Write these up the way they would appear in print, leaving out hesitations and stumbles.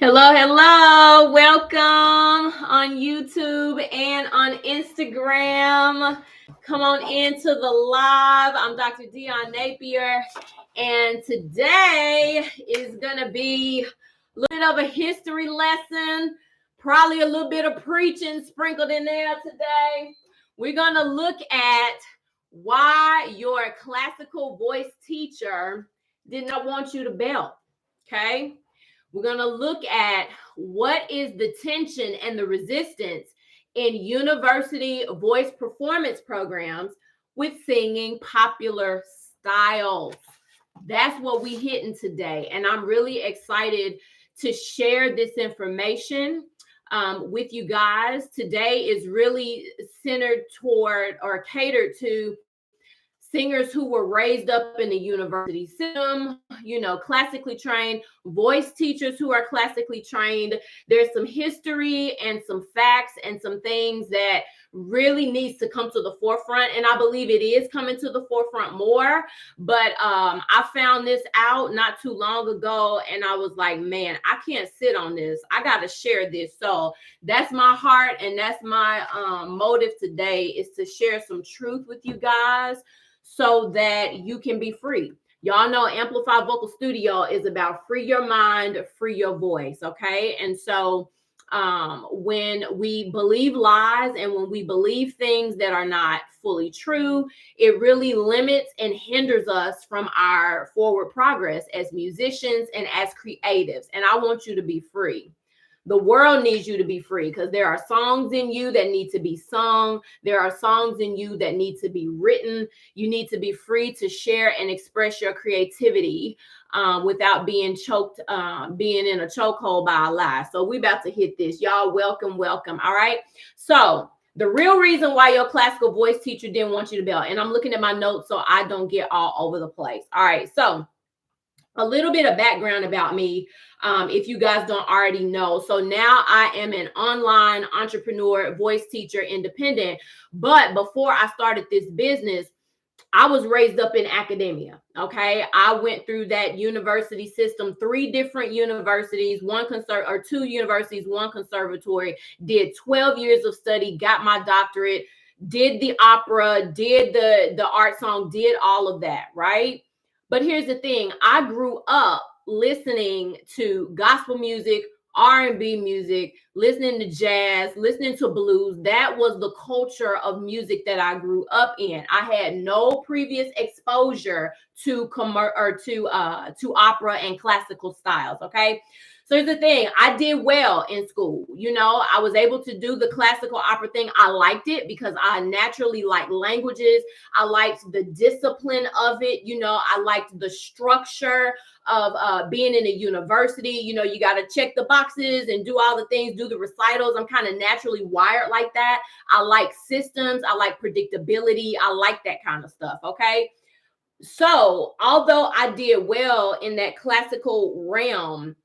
Hello. Welcome on YouTube and on Instagram. Come on into the live. I'm Dr. Dion Napier, and today is going to be a little bit of a history lesson, probably a little bit of preaching sprinkled in there today. We're going to look at why your classical voice teacher did not want you to belt, okay? We're going to look at what is the tension and the resistance in university voice performance programs with singing popular styles. That's what we're hitting today. And I'm really excited to share this information with you guys. Today is really centered toward or catered to singers who were raised up in the university system, classically trained, voice teachers who are classically trained. There's some history and some facts and some things that really needs to come to the forefront. And I believe it is coming to the forefront more. But I found this out not too long ago, and I was like, man, I can't sit on this. I got to share this. So that's my heart, and that's my motive today, is to share some truth with you guys, so that you can be free. Y'all know Amplify Vocal Studio is about free your mind, free your voice, okay? And so when we believe lies and when we believe things that are not fully true, it really limits and hinders us from our forward progress as musicians and as creatives. And I want you to be free. The world needs you to be free, because there are songs in you that need to be sung. There are songs in you that need to be written. You need to be free to share and express your creativity without being choked, being in a chokehold by a lie. So we about to hit this. Y'all, welcome. All right. So the real reason why your classical voice teacher didn't want you to belt, and I'm looking at my notes so I don't get all over the place. All right. So a little bit of background about me, if you guys don't already know. So now I am an online entrepreneur, voice teacher, independent. But before I started this business, I was raised up in academia. Okay. I went through that university system, 3 different universities, 2 universities, 1 conservatory, did 12 years of study, got my doctorate, did the opera, did the art song, did all of that. Right. But here's the thing. I grew up listening to gospel music, R&B music, listening to jazz, listening to blues. That was the culture of music that I grew up in. I had no previous exposure to opera and classical styles. Okay. So here's the thing. I did well in school. I was able to do the classical opera thing. I liked it because I naturally like languages. I liked the discipline of it. I liked the structure of being in a university. You got to check the boxes and do all the things, do the recitals. I'm kind of naturally wired like that. I like systems. I like predictability. I like that kind of stuff. Okay. So although I did well in that classical realm,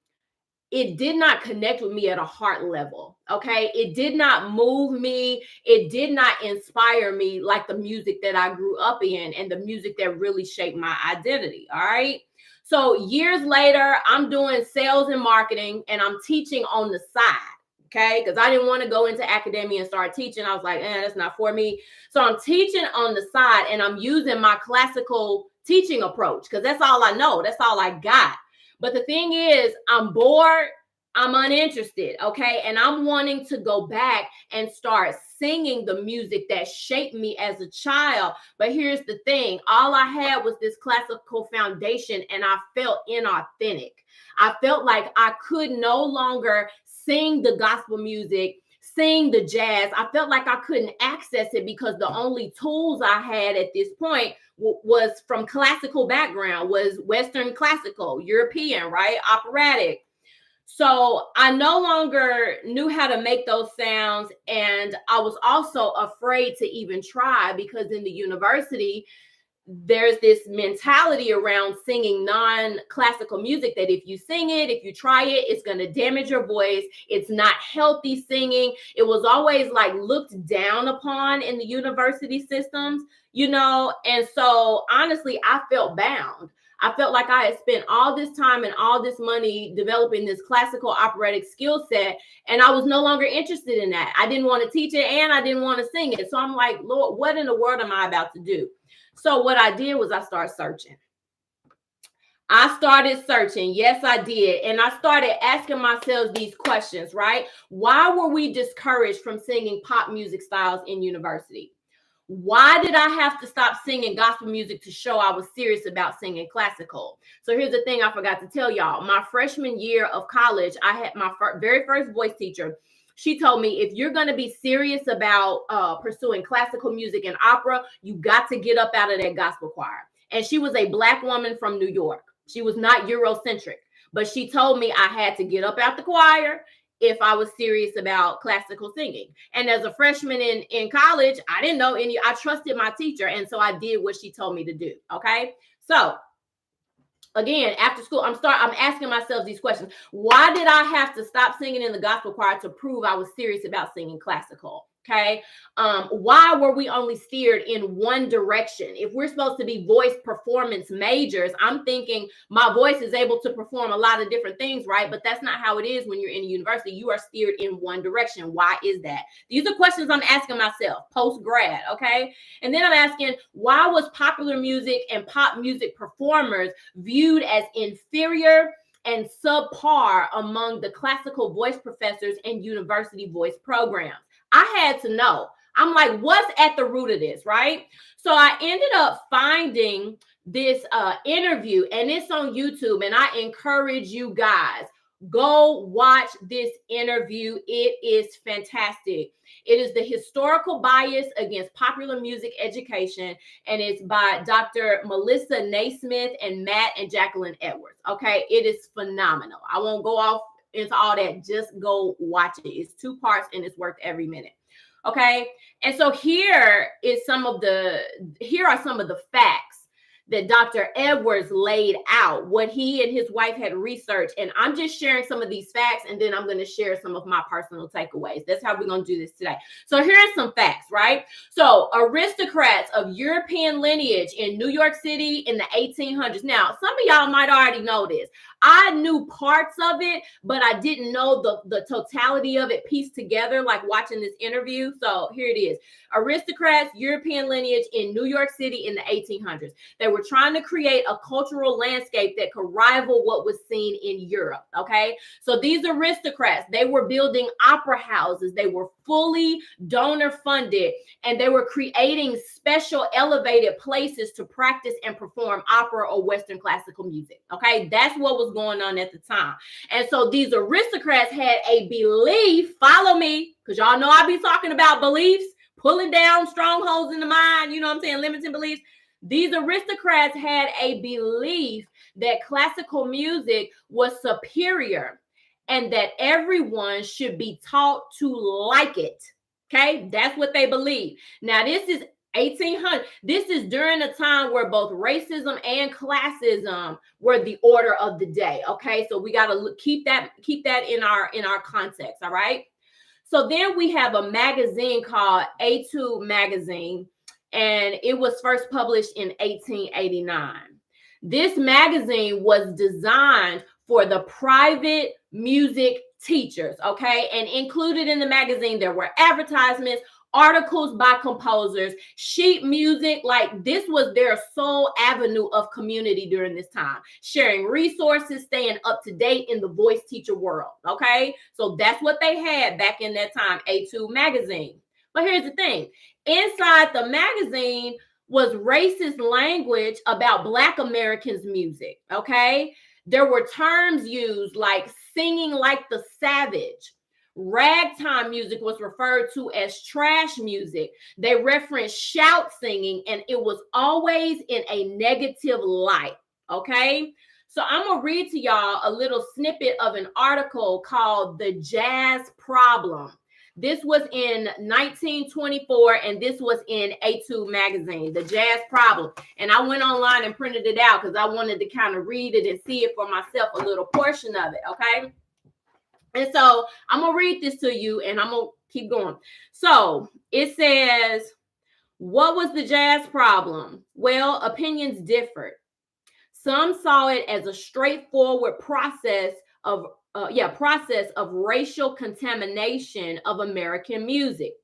it did not connect with me at a heart level. Okay. It did not move me. It did not inspire me like the music that I grew up in and the music that really shaped my identity. All right. So years later, I'm doing sales and marketing, and I'm teaching on the side. Okay. Because I didn't want to go into academia and start teaching. I was like, that's not for me. So I'm teaching on the side, and I'm using my classical teaching approach because that's all I know. That's all I got. But the thing is, I'm bored, I'm uninterested, okay? And I'm wanting to go back and start singing the music that shaped me as a child. But here's the thing. All I had was this classical foundation, and I felt inauthentic. I felt like I could no longer sing the gospel music, sing the jazz. I felt like I couldn't access it because the only tools I had at this point was from classical background, was Western classical, European, right? Operatic. So I no longer knew how to make those sounds. And I was also afraid to even try, because in the university, there's this mentality around singing non-classical music that if you sing it, if you try it, it's going to damage your voice. It's not healthy singing. It was always like looked down upon in the university systems, And so honestly, I felt bound. I felt like I had spent all this time and all this money developing this classical operatic skill set, and I was no longer interested in that. I didn't want to teach it, and I didn't want to sing it. So I'm like, Lord, what in the world am I about to do? So what I did was I started searching. Yes, I did. And I started asking myself these questions, right? Why were we discouraged from singing pop music styles in university? Why did I have to stop singing gospel music to show I was serious about singing classical? So here's the thing I forgot to tell y'all. My freshman year of college, I had my very first voice teacher. She told me, if you're going to be serious about pursuing classical music and opera, you got to get up out of that gospel choir. And she was a Black woman from New York. She was not Eurocentric, but she told me I had to get up out the choir if I was serious about classical singing. And as a freshman in college, I didn't know any, I trusted my teacher. And so I did what she told me to do. Okay. So again, after school, I'm asking myself these questions. Why did I have to stop singing in the gospel choir to prove I was serious about singing classical? Okay. Why were we only steered in one direction? If we're supposed to be voice performance majors, I'm thinking my voice is able to perform a lot of different things, right? But that's not how it is when you're in a university. You are steered in one direction. Why is that? These are questions I'm asking myself post-grad, okay? And then I'm asking, why was popular music and pop music performers viewed as inferior and subpar among the classical voice professors and university voice programs? I had to know. I'm like, what's at the root of this, right? So I ended up finding this interview, and it's on YouTube, and I encourage you guys, go watch this interview. It is fantastic. It is the historical bias against popular music education, and it's by Dr. Melissa Naismith and Matt and Jacqueline Edwards. Okay, it is phenomenal. I won't go off into all that. Just go watch it. It's 2 parts and it's worth every minute. Okay. And so here are some of the facts that Dr. Edwards laid out, what he and his wife had researched. And I'm just sharing some of these facts, and then I'm going to share some of my personal takeaways. That's how we're going to do this today. So here are some facts, right? So aristocrats of European lineage in New York City in the 1800s. Now, some of y'all might already know this. I knew parts of it, but I didn't know the totality of it pieced together, like watching this interview. So here it is. Aristocrats, European lineage in New York City in the 1800s. They were trying to create a cultural landscape that could rival what was seen in Europe, okay? So these aristocrats, they were building opera houses. They were fully donor funded, and they were creating special elevated places to practice and perform opera or Western classical music, okay? That's what was going on at the time. And so these aristocrats had a belief, follow me, because y'all know I be talking about beliefs, pulling down strongholds in the mind, you know what I'm saying, limiting beliefs. These aristocrats had a belief that classical music was superior and that everyone should be taught to like it. Okay, that's what they believe. Now, this is 1800. This is during a time where both racism and classism were the order of the day. Okay, so we got to keep that in our context. All right. So then we have a magazine called A2 Magazine, and it was first published in 1889. This magazine was designed for the private music teachers, okay? And included in the magazine, there were advertisements, articles by composers, sheet music. Like, this was their sole avenue of community during this time, sharing resources, staying up to date in the voice teacher world, okay? So that's what they had back in that time, A2 Magazine. But here's the thing. Inside the magazine was racist language about Black Americans' music, okay? There were terms used like singing like the savage. Ragtime music was referred to as trash music. They referenced shout singing, and it was always in a negative light, okay? So I'm going to read to y'all a little snippet of an article called The Jazz Problem. This was in 1924, and this was in A2 Magazine, The Jazz Problem. And I went online and printed it out because I wanted to kind of read it and see it for myself, a little portion of it, okay? And so I'm going to read this to you, and I'm going to keep going. So it says, what was the jazz problem? Well, opinions differed. Some saw it as a straightforward process of racial contamination of American music.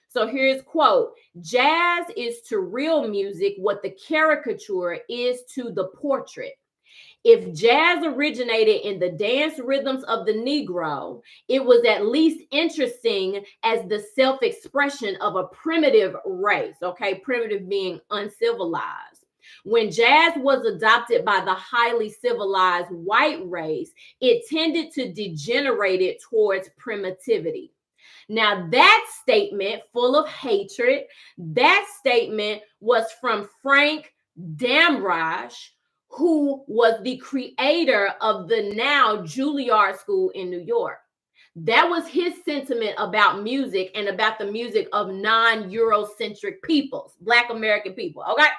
So here's quote, jazz is to real music what the caricature is to the portrait. If jazz originated in the dance rhythms of the Negro, it was at least interesting as the self-expression of a primitive race, okay? Primitive being uncivilized. When jazz was adopted by the highly civilized white race, it tended to degenerate it towards primitivity. Now, that statement, full of hatred, that statement was from Frank Damaj, who was the creator of the now Juilliard School in New York. That was his sentiment about music and about the music of non-Eurocentric peoples, Black American people, okay?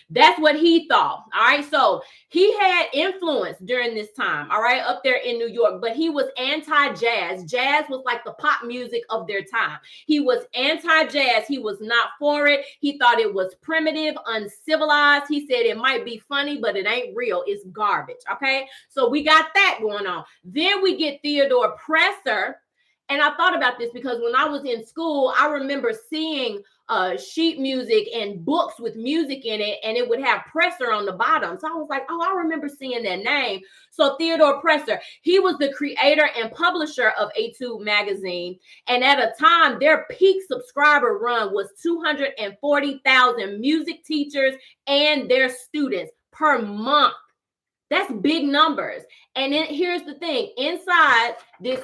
That's what he thought, all right? So he had influence during this time, all right, up there in New York, but he was anti-jazz. Jazz was like the pop music of their time. He was anti-jazz. He was not for it. He thought it was primitive, uncivilized. He said it might be funny, but it ain't real. It's garbage, okay? So we got that going on. Then we get Theodore Presser. And I thought about this because when I was in school, I remember seeing sheet music and books with music in it, and it would have Presser on the bottom. So I was like, oh, I remember seeing that name. So Theodore Presser, he was the creator and publisher of Etude magazine. And at a time, their peak subscriber run was 240,000 music teachers and their students per month. That's big numbers. And then here's the thing, inside this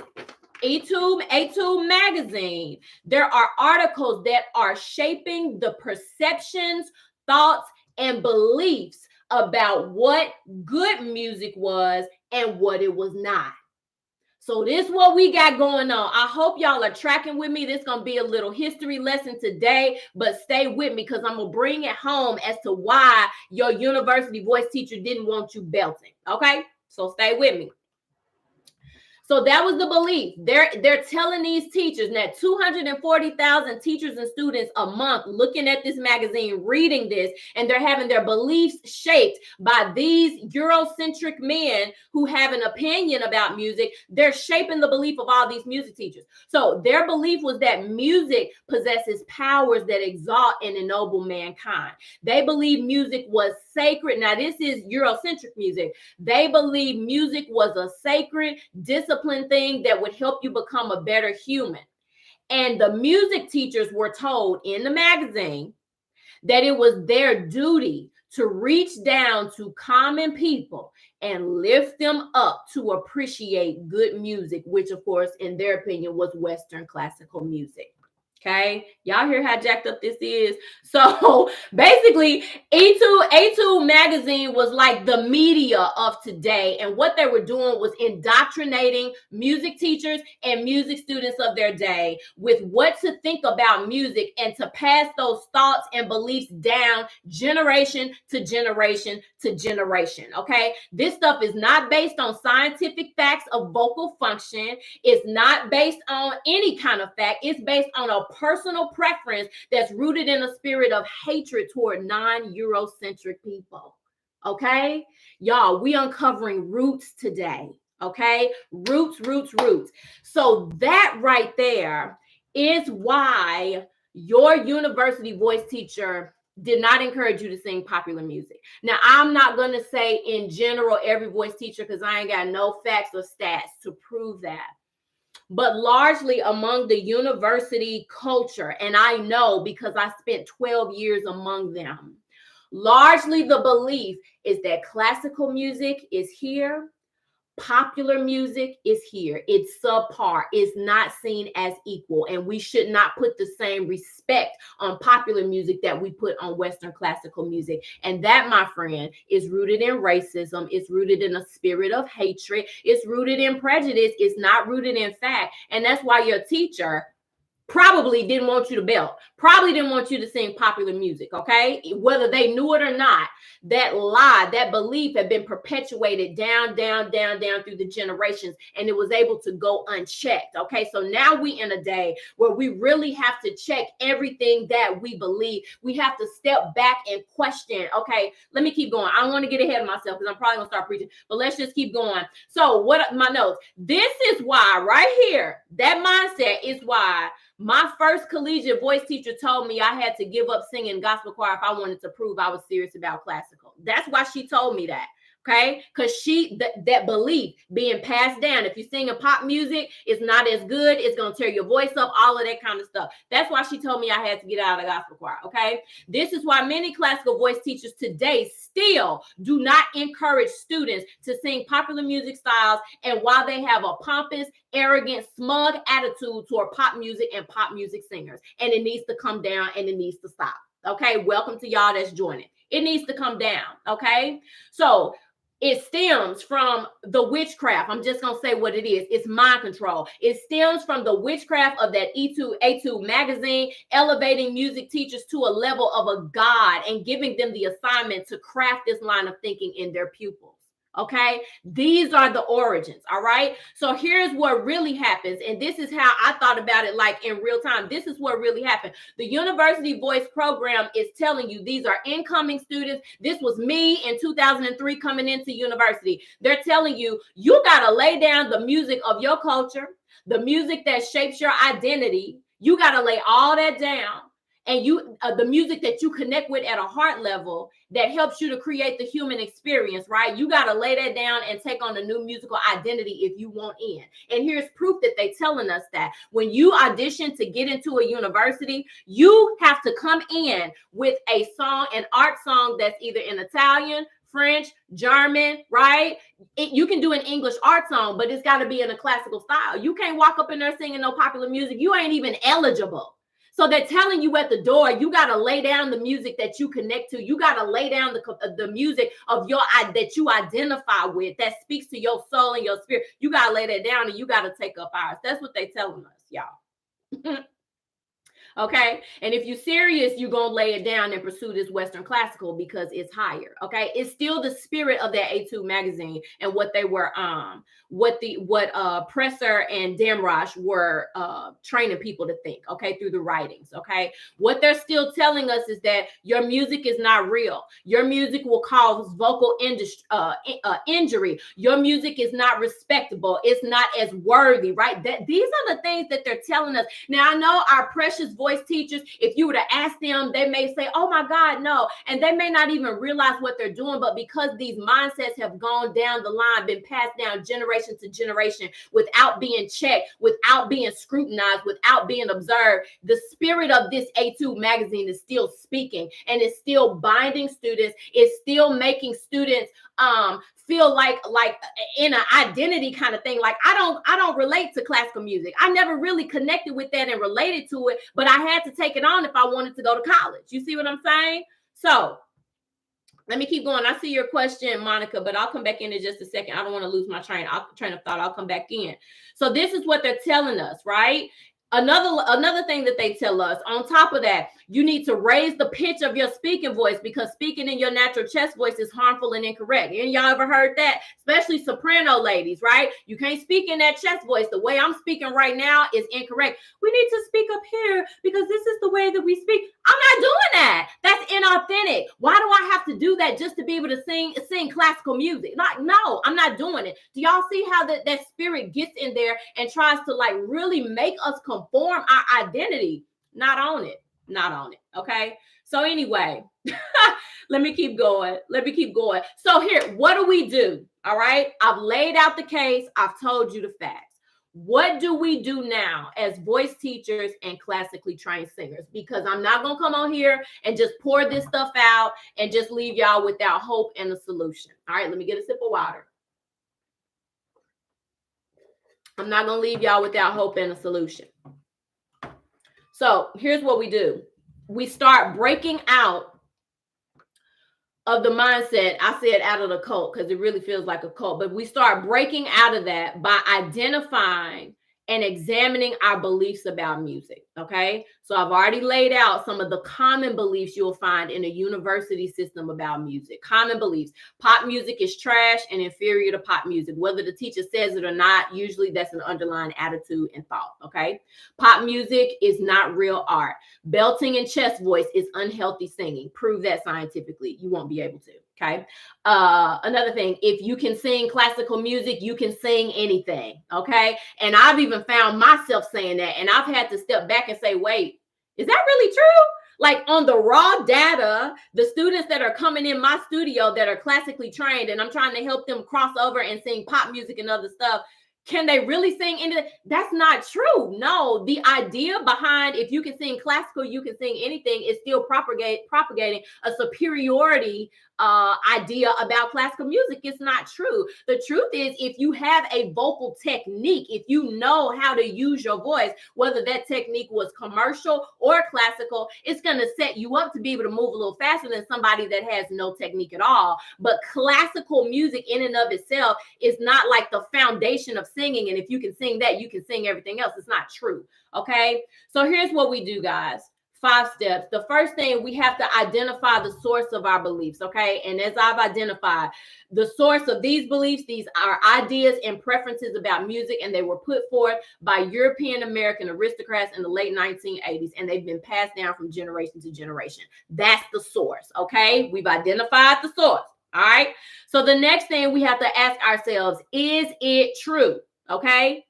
Etude magazine, there are articles that are shaping the perceptions, thoughts, and beliefs about what good music was and what it was not. So this is what we got going on. I hope y'all are tracking with me. This is going to be a little history lesson today, but stay with me because I'm going to bring it home as to why your university voice teacher didn't want you belting, okay? So stay with me. So that was the belief. They're telling these teachers now, 240,000 teachers and students a month looking at this magazine, reading this, and they're having their beliefs shaped by these Eurocentric men who have an opinion about music. They're shaping the belief of all these music teachers. So their belief was that music possesses powers that exalt and ennoble mankind. They believe music was sacred. Now, this is Eurocentric music. They believe music was a sacred, disciplined thing that would help you become a better human. And the music teachers were told in the magazine that it was their duty to reach down to common people and lift them up to appreciate good music, which of course, in their opinion, was Western classical music. Okay, y'all hear how jacked up this is? So basically, Etude magazine was like the media of today. And what they were doing was indoctrinating music teachers and music students of their day with what to think about music and to pass those thoughts and beliefs down generation to generation to generation. Okay, this stuff is not based on scientific facts of vocal function. It's not based on any kind of fact. It's based on a personal preference that's rooted in a spirit of hatred toward non-Eurocentric people. Okay, y'all, we uncovering roots today. Okay, roots. So that right there is why your university voice teacher did not encourage you to sing popular music. Now, I'm not going to say in general every voice teacher because I ain't got no facts or stats to prove that. But largely among the university culture, and I know because I spent 12 years among them, largely the belief is that classical music is here, popular music is here. It's subpar. It's not seen as equal, and we should not put the same respect on popular music that we put on Western classical music. And that, my friend, is rooted in racism. It's rooted in a spirit of hatred. It's rooted in prejudice. It's not rooted in fact. And that's why your teacher probably didn't want you to belt, probably didn't want you to sing popular music, okay? Whether they knew it or not, that lie, that belief had been perpetuated down through the generations, and it was able to go unchecked, okay? So now we in a day where we really have to check everything that we believe. We have to step back and question, okay? Let me keep going. I don't want to get ahead of myself because I'm probably going to start preaching, but let's just keep going. So what my notes, this is why right here, that mindset is why my first collegiate voice teacher told me I had to give up singing gospel choir if I wanted to prove I was serious about classical. That's why she told me that. Okay, because that belief being passed down. If you sing a pop music, it's not as good. It's gonna tear your voice up. All of that kind of stuff. That's why she told me I had to get out of gospel choir. Okay, this is why many classical voice teachers today still do not encourage students to sing popular music styles, and while they have a pompous, arrogant, smug attitude toward pop music and pop music singers, and it needs to come down and it needs to stop. Okay, welcome to y'all that's joining. It needs to come down. Okay, so it stems from the witchcraft. I'm just going to say what it is. It's mind control. It stems from the witchcraft of that A2 magazine, elevating music teachers to a level of a god and giving them the assignment to craft this line of thinking in their pupils. Okay, these are the origins. All right, so here's what really happens, and this is how I thought about it, like in real time. This is what really happened. The University Voice program is telling you these are incoming students. This was me in 2003 coming into university. They're telling you got to lay down the music of your culture, the music that shapes your identity. You got to lay all that down. And the music that you connect with at a heart level that helps you to create the human experience, right? You got to lay that down and take on a new musical identity if you want in. And here's proof that they're telling us that when you audition to get into a university, you have to come in with a song, an art song that's either in Italian, French, German, right? You can do an English art song, but it's got to be in a classical style. You can't walk up in there singing no popular music. You ain't even eligible. So they're telling you at the door, you got to lay down the music that you connect to. You got to lay down the music of that you identify with, that speaks to your soul and your spirit. You got to lay that down and you got to take up ours. That's what they're telling us, y'all. Okay, and if you're serious, you're gonna lay it down and pursue this Western classical because it's higher. Okay, it's still the spirit of that A2 magazine and what they were what Presser and Damaj were training people to think, okay, through the writings. Okay, what they're still telling us is that your music is not real. Your music will cause vocal injury. Your music is not respectable. It's not as worthy, right? These are the things that they're telling us. Now, I know our precious voice teachers, if you were to ask them, they may say, oh my God, no. And they may not even realize what they're doing, but because these mindsets have gone down the line, been passed down generation to generation without being checked, without being scrutinized, without being observed, the spirit of this A2 magazine is still speaking and it's still binding students. It's still making students feel like in an identity kind of thing. Like I don't relate to classical music. I never really connected with that and related to it, but I had to take it on if I wanted to go to college. You see what I'm saying? So let me keep going. I see your question, Monica, but I'll come back in just a second. I don't want to lose my train of thought. I'll come back in. So this is what they're telling us, right? Another thing that they tell us, on top of that, you need to raise the pitch of your speaking voice because speaking in your natural chest voice is harmful and incorrect. And y'all ever heard that? Especially soprano ladies, right? You can't speak in that chest voice. The way I'm speaking right now is incorrect. We need to speak up here because this is the way that we speak. I'm not doing that. That's inauthentic. Why do I have to do that just to be able to sing classical music? Like, no, I'm not doing it. Do y'all see how that spirit gets in there and tries to like really make us conform our identity? Not on it. Okay. So anyway, let me keep going. So here, what do we do? All right. I've laid out the case. I've told you the facts. What do we do now as voice teachers and classically trained singers? Because I'm not going to come on here and just pour this stuff out and just leave y'all without hope and a solution. All right, let me get a sip of water. I'm not going to leave y'all without hope and a solution. So here's what we do. We start breaking out of the mindset. I said out of the cult because it really feels like a cult, but we start breaking out of that by identifying and examining our beliefs about music. Okay, so I've already laid out some of the common beliefs you'll find in a university system about music. Common beliefs: pop music is trash and inferior to pop music. Whether the teacher says it or not, usually that's an underlying attitude and thought. Okay, pop music is not real art. Belting and chest voice is unhealthy singing. Prove that scientifically. You won't be able to. Okay. Another thing, if you can sing classical music, you can sing anything. Okay. And I've even found myself saying that, and I've had to step back and say, wait, is that really true? Like, on the raw data, the students that are coming in my studio that are classically trained, and I'm trying to help them cross over and sing pop music and other stuff, can they really sing anything? That's not true. No, the idea behind, if you can sing classical, you can sing anything, is still propagating a superiority idea about classical music. It's not true. The truth is, if you have a vocal technique, if you know how to use your voice, whether that technique was commercial or classical, it's going to set you up to be able to move a little faster than somebody that has no technique at all. But classical music in and of itself is not like the foundation of singing. And if you can sing that, you can sing everything else. It's not true. Okay. So here's what we do, guys. 5 steps. The first thing, we have to identify the source of our beliefs. Okay. And as I've identified, the source of these beliefs, these are ideas and preferences about music, and they were put forth by European American aristocrats in the late 1980s, and they've been passed down from generation to generation. That's the source. Okay. We've identified the source. All right. So the next thing we have to ask ourselves, is it true? Okay.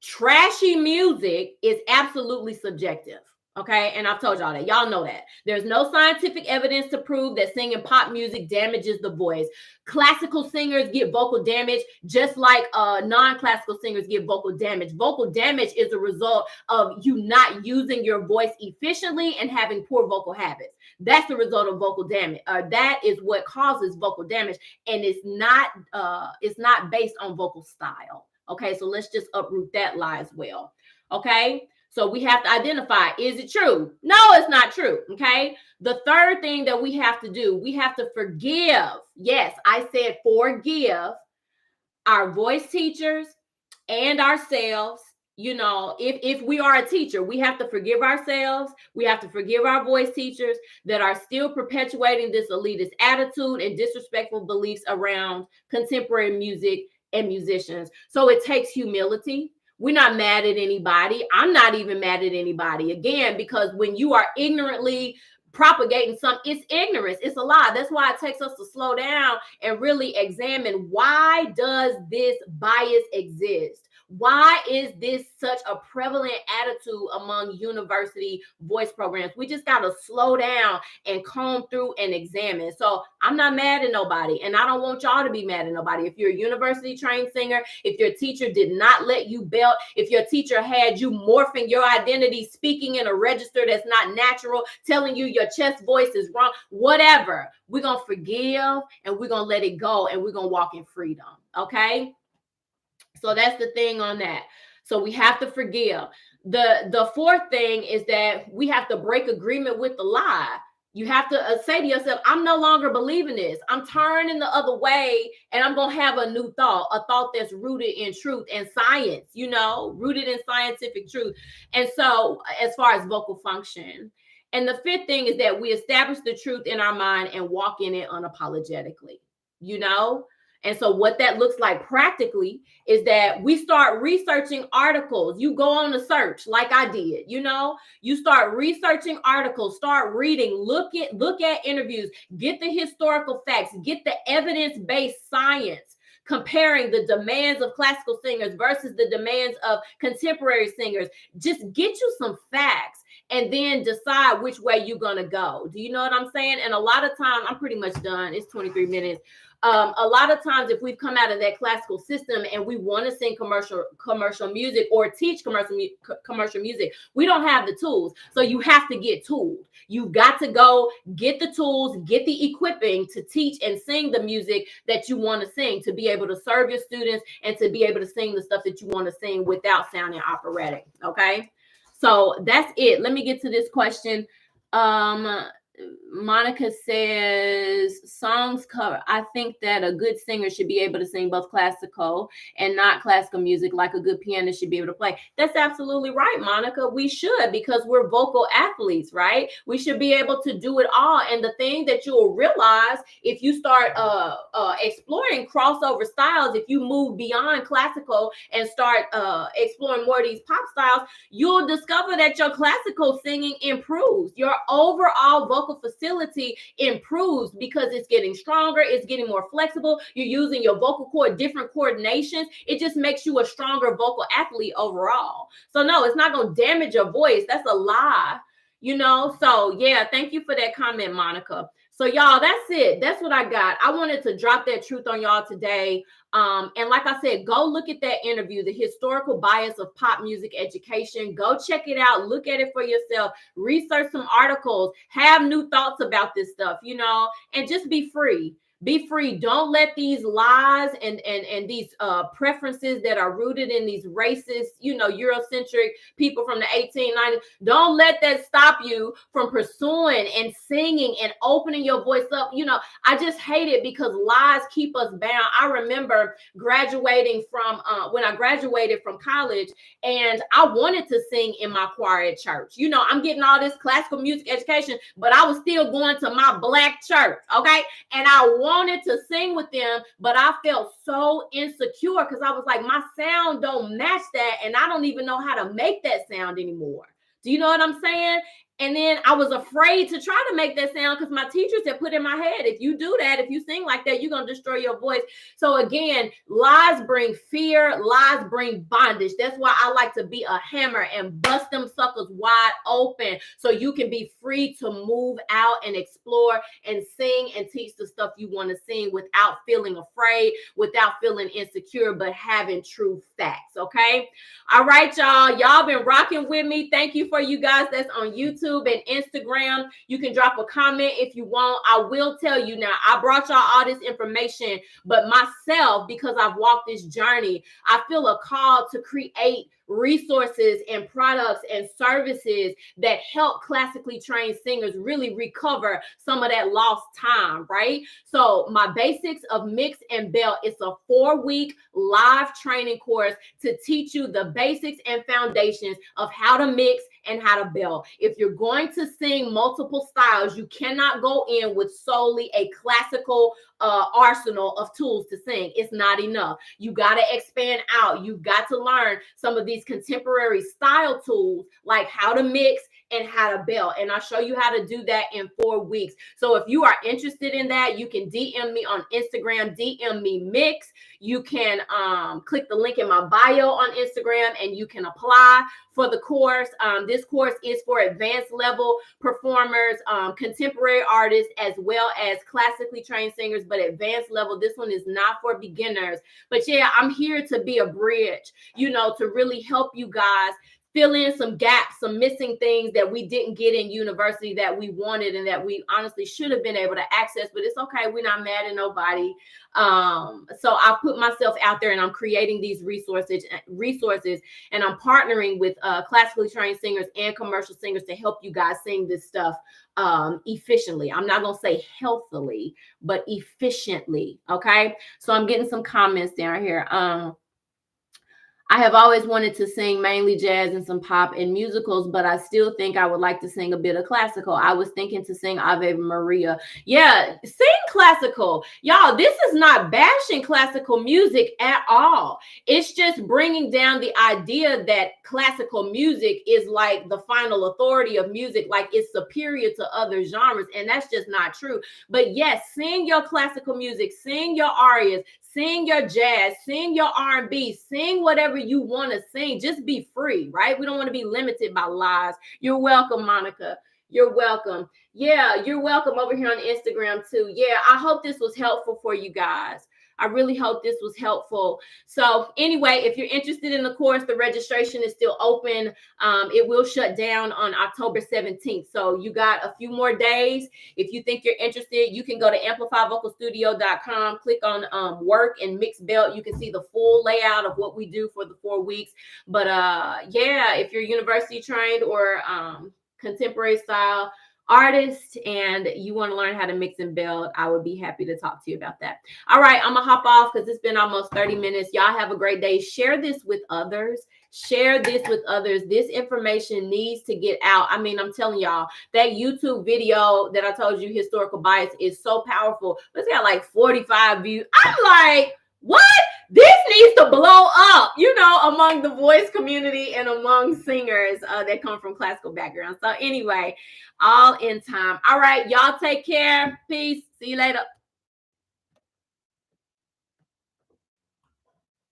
Trashy music is absolutely subjective. Okay. And I've told y'all that. Y'all know that. There's no scientific evidence to prove that singing pop music damages the voice. Classical singers get vocal damage just like non-classical singers get vocal damage. Vocal damage is a result of you not using your voice efficiently and having poor vocal habits. That's the result of vocal damage. That is what causes vocal damage. And it's not based on vocal style. Okay. So let's just uproot that lie as well. Okay. So we have to identify, is it true? No, it's not true. Okay. The third thing that we have to do, we have to forgive. Yes, I said forgive our voice teachers and ourselves. You know, if we are a teacher, we have to forgive ourselves. We have to forgive our voice teachers that are still perpetuating this elitist attitude and disrespectful beliefs around contemporary music and musicians. So it takes humility. We're not mad at anybody. I'm not even mad at anybody. Again, because when you are ignorantly propagating something, it's ignorance. It's a lie. That's why it takes us to slow down and really examine, why does this bias exist? Why is this such a prevalent attitude among university voice programs? We just got to slow down and comb through and examine. So I'm not mad at nobody, and I don't want y'all to be mad at nobody. If you're a university trained singer, if your teacher did not let you belt, if your teacher had you morphing your identity, speaking in a register that's not natural, telling you your chest voice is wrong, whatever, we're going to forgive and we're going to let it go, and we're going to walk in freedom. Okay. So that's the thing on that. So we have to forgive. The fourth thing is that we have to break agreement with the lie. You have to say to yourself, I'm no longer believing this. I'm turning the other way, and I'm going to have a new thought, a thought that's rooted in truth and science, you know, rooted in scientific truth. And so as far as vocal function. And the fifth thing is that we establish the truth in our mind and walk in it unapologetically, you know? And so what that looks like practically is that we start researching articles. You go on a search like I did, you know, you start researching articles, start reading, look at interviews, get the historical facts, get the evidence-based science, comparing the demands of classical singers versus the demands of contemporary singers. Just get you some facts and then decide which way you're going to go. Do you know what I'm saying? And a lot of times, I'm pretty much done. It's 23 minutes. A lot of times, if we've come out of that classical system and we want to sing commercial music or teach commercial music, we don't have the tools. So you have to get tooled. You've got to go get the tools, get the equipping to teach and sing the music that you want to sing, to be able to serve your students and to be able to sing the stuff that you want to sing without sounding operatic. Okay. So that's it. Let me get to this question. Monica says songs cover. I think that a good singer should be able to sing both classical and not classical music, like a good pianist should be able to play. That's absolutely right, Monica. We should, because we're vocal athletes, right? We should be able to do it all. And the thing that you'll realize if you start exploring crossover styles, if you move beyond classical and start exploring more of these pop styles, you'll discover that your classical singing improves. Your overall vocal facility improves because it's getting stronger, it's getting more flexible. You're using your vocal cord, different coordinations. It just makes you a stronger vocal athlete overall. So no, it's not going to damage your voice. That's a lie, you know? So yeah, thank you for that comment, Monica. So y'all, that's it. That's what I got. I wanted to drop that truth on y'all today. And like I said, go look at that interview, The Historical Bias of Pop Music Education. Go check it out. Look at it for yourself. Research some articles. Have new thoughts about this stuff, you know, and just be free. Be free. Don't let these lies and these preferences that are rooted in these racist, you know, Eurocentric people from the 1890s. Don't let that stop you from pursuing and singing and opening your voice up. You know, I just hate it because lies keep us bound. I remember graduating from when I graduated from college, and I wanted to sing in my choir at church. You know, I'm getting all this classical music education, but I was still going to my black church, okay? And I wanted to sing with them, but I felt so insecure because I was like, my sound don't match that, and I don't even know how to make that sound anymore. Do you know what I'm saying? And then I was afraid to try to make that sound because my teachers had put in my head, if you do that, if you sing like that, you're going to destroy your voice. So again, lies bring fear, lies bring bondage. That's why I like to be a hammer and bust them suckers wide open so you can be free to move out and explore and sing and teach the stuff you want to sing without feeling afraid, without feeling insecure, but having true facts, okay? All right, y'all. Y'all been rocking with me. Thank you for you guys that's on YouTube and Instagram. You can drop a comment if you want. I will tell you now, I brought y'all all this information, but myself, because I've walked this journey, I feel a call to create resources and products and services that help classically trained singers really recover some of that lost time, right? So my Basics of Mix and Belt, it's a 4-week live training course to teach you the basics and foundations of how to mix and how to belt. If you're going to sing multiple styles, you cannot go in with solely a classical arsenal of tools to sing. It's not enough. You got to expand out. You've got to learn some of these contemporary style tools, like how to mix and how to belt. And I'll show you how to do that in 4 weeks. So if you are interested in that, you can DM me on Instagram, DM me Mix. You can click the link in my bio on Instagram and you can apply for the course. This course is for advanced level performers, contemporary artists, as well as classically trained singers, but advanced level. This one is not for beginners. But yeah, I'm here to be a bridge, you know, to really help you guys fill in some gaps, some missing things that we didn't get in university that we wanted and that we honestly should have been able to access, but it's okay. We're not mad at nobody. So I put myself out there and I'm creating these resources, and I'm partnering with classically trained singers and commercial singers to help you guys sing this stuff efficiently. I'm not going to say healthily, but efficiently. Okay. So I'm getting some comments down here. I have always wanted to sing mainly jazz and some pop and musicals, but I still think I would like to sing a bit of classical. I was thinking to sing Ave Maria. Yeah, sing classical. Y'all, this is not bashing classical music at all. It's just bringing down the idea that classical music is like the final authority of music, like it's superior to other genres, and that's just not true. But yes, sing your classical music, sing your arias, sing your jazz, sing your R&B, sing whatever you want to sing. Just be free, right? We don't want to be limited by lies. You're welcome, Monica. You're welcome. Yeah, you're welcome over here on Instagram too. Yeah, I hope this was helpful for you guys. I really hope this was helpful. So anyway, if you're interested in the course, the registration is still open. It will shut down on October 17th. So you got a few more days. If you think you're interested, you can go to amplifyvocalstudio.com, click on work and mix belt. You can see the full layout of what we do for the 4 weeks. But yeah, if you're university trained or contemporary style artist and you want to learn how to mix and belt, I would be happy to talk to you about that. All right, I'm gonna hop off because it's been almost 30 minutes. Y'all have a great day. Share this with others. Share this with others. This information needs to get out. I mean, I'm telling y'all, that YouTube video that I told you, historical bias, is so powerful. It's got like 45 views. I'm like, what? This needs to blow up, among the voice community and among singers that come from classical backgrounds. So anyway, all in time. All right, y'all take care. Peace. See you later.